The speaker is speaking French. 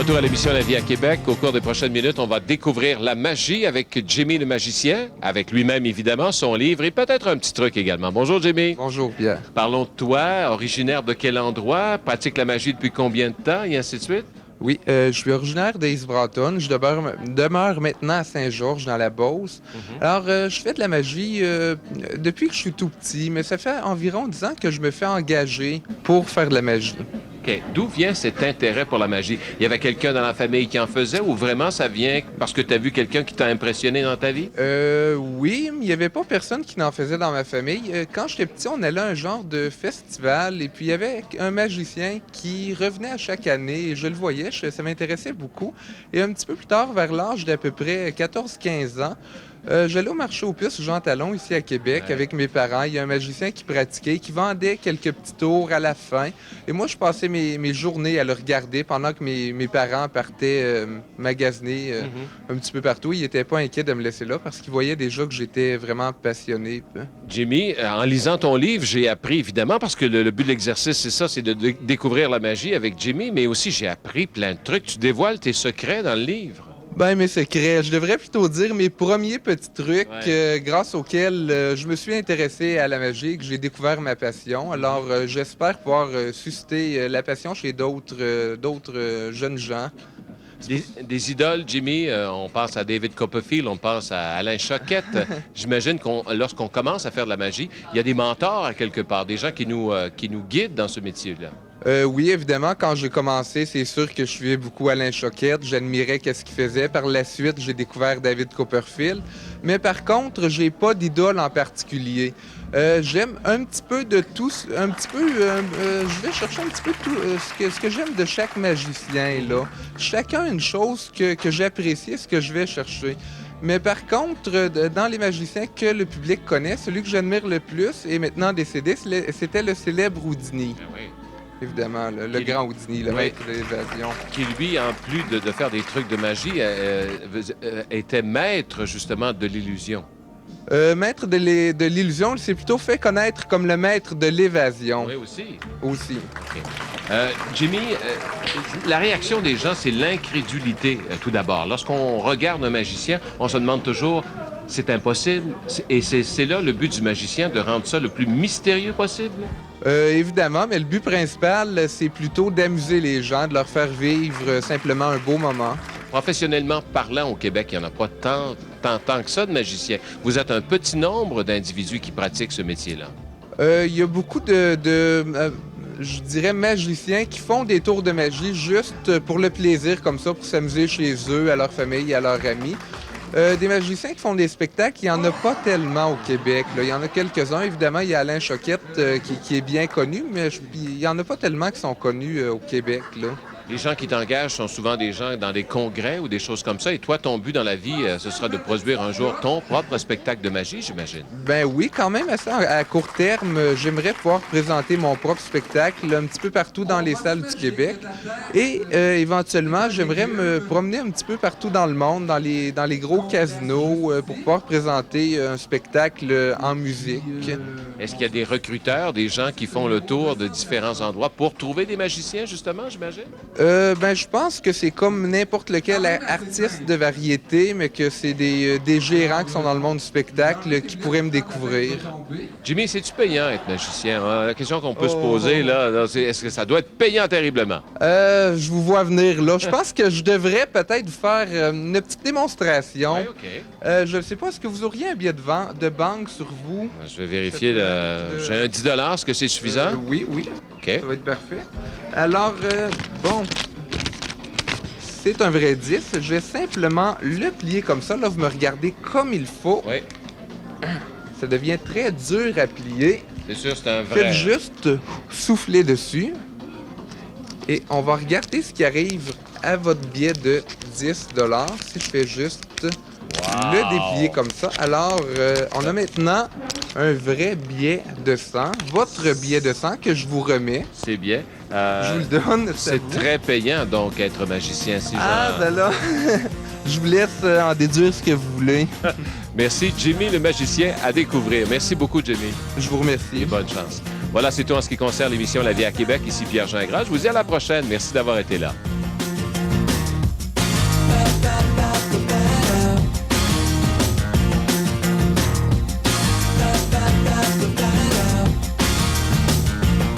retour à l'émission La vie à Québec. Au cours des prochaines minutes, on va découvrir la magie avec Jimmy le magicien, avec lui-même évidemment, son livre et peut-être un petit truc également. Bonjour Jimmy. Bonjour Pierre. Parlons de toi, originaire de quel endroit, pratique la magie depuis combien de temps et ainsi de suite? Oui, je suis originaire d'East Broughton. Je demeure maintenant à Saint-Georges, dans la Beauce. Alors, je fais de la magie depuis que je suis tout petit, mais ça fait environ 10 ans que je me fais engager pour faire de la magie. OK. D'où vient cet intérêt pour la magie? Il y avait quelqu'un dans la famille qui en faisait ou vraiment ça vient parce que tu as vu quelqu'un qui t'a impressionné dans ta vie? Oui, mais il n'y avait pas personne qui n'en faisait dans ma famille. Quand j'étais petit, on allait à un genre de festival et puis il y avait un magicien qui revenait à chaque année et je le voyais, ça m'intéressait beaucoup. Et un petit peu plus tard, vers l'âge d'à peu près 14-15 ans, j'allais au marché aux puces Jean Talon, ici à Québec, avec mes parents. Il y a un magicien qui pratiquait, qui vendait quelques petits tours à la fin. Et moi, je passais mes journées à le regarder pendant que mes parents partaient magasiner un petit peu partout. Ils n'étaient pas inquiets de me laisser là parce qu'ils voyaient déjà que j'étais vraiment passionné. Jimmy, en lisant ton livre, j'ai appris évidemment, parce que le but de l'exercice, c'est ça, c'est de découvrir la magie avec Jimmy, mais aussi j'ai appris plein de trucs. Tu dévoiles tes secrets dans le livre. Ben, mes secrets. Je devrais plutôt dire mes premiers petits trucs grâce auxquels je me suis intéressé à la magie, que j'ai découvert ma passion. Alors, j'espère pouvoir susciter la passion chez d'autres jeunes gens. Des idoles, Jimmy, on pense à David Copperfield, on pense à Alain Choquette. J'imagine lorsqu'on commence à faire de la magie, il y a des mentors à quelque part, des gens qui nous guident dans ce métier-là. Oui, évidemment, quand j'ai commencé, c'est sûr que je suivais beaucoup Alain Choquette. J'admirais qu'est-ce qu'il faisait. Par la suite, j'ai découvert David Copperfield. Mais par contre, j'ai pas d'idole en particulier. J'aime un petit peu de tout, un petit peu. Je vais chercher un petit peu tout ce que j'aime de chaque magicien là. Chacun a une chose que j'apprécie, ce que je vais chercher. Mais par contre, dans les magiciens que le public connaît, celui que j'admire le plus est maintenant décédé, c'était le célèbre Houdini. Ah oui. Évidemment, le grand Houdini, le maître de l'évasion. Qui, lui, en plus de faire des trucs de magie, était maître, justement, de l'illusion. Maître de l'illusion, il s'est plutôt fait connaître comme le maître de l'évasion. Oui, aussi. Aussi. Okay. Jimmy, la réaction des gens, c'est l'incrédulité, tout d'abord. Lorsqu'on regarde un magicien, on se demande toujours, c'est impossible. Et c'est là le but du magicien, de rendre ça le plus mystérieux possible. Évidemment, mais le but principal, c'est plutôt d'amuser les gens, de leur faire vivre simplement un beau moment. Professionnellement parlant, au Québec, il n'y en a pas tant que ça de magiciens. Vous êtes un petit nombre d'individus qui pratiquent ce métier-là. Il y a beaucoup je dirais, magiciens qui font des tours de magie juste pour le plaisir, comme ça, pour s'amuser chez eux, à leur famille, à leurs amis. Des magiciens qui font des spectacles, il n'y en a pas tellement au Québec. Là. Il y en a quelques-uns. Évidemment, il y a Alain Choquette qui est bien connu, mais il n'y en a pas tellement qui sont connus au Québec. Là. Les gens qui t'engagent sont souvent des gens dans des congrès ou des choses comme ça. Et toi, ton but dans la vie, ce sera de produire un jour ton propre spectacle de magie, j'imagine. Ben oui, quand même, à court terme, j'aimerais pouvoir présenter mon propre spectacle un petit peu partout dans les salles du Québec. Et éventuellement, j'aimerais me promener un petit peu partout dans le monde, dans les gros casinos, pour pouvoir présenter un spectacle en musique. Est-ce qu'il y a des recruteurs, des gens qui font le tour de différents endroits pour trouver des magiciens, justement, j'imagine? Je pense que c'est comme n'importe lequel artiste de variété, mais que c'est des gérants qui sont dans le monde du spectacle qui pourraient me découvrir. Jimmy, c'est-tu payant être magicien? La question qu'on peut se poser, là, c'est est-ce que ça doit être payant terriblement? Je vous vois venir là. Je pense que je devrais peut-être vous faire une petite démonstration. Oui, OK. Je ne sais pas, est-ce que vous auriez un billet de banque sur vous? Je vais vérifier. J'ai un 10 $. Est-ce que c'est suffisant? Oui. OK. Ça va être parfait. Alors, bon, c'est un vrai 10. Je vais simplement le plier comme ça. Là, vous me regardez comme il faut. Oui. Ça devient très dur à plier. C'est sûr, c'est un vrai. Faites juste souffler dessus. Et on va regarder ce qui arrive à votre billet de 10 $. Si je fais juste le déplier comme ça. Alors, on a maintenant un vrai billet de 100. Votre billet de 100 que je vous remets. C'est bien. Je vous le donne. C'est très payant, donc, être magicien. Si ben là, je vous laisse en déduire ce que vous voulez. Merci, Jimmy le magicien, à découvrir. Merci beaucoup, Jimmy. Je vous remercie. Et bonne chance. Voilà, c'est tout en ce qui concerne l'émission La vie à Québec. Ici Pierre Gingras. Je vous dis à la prochaine. Merci d'avoir été là.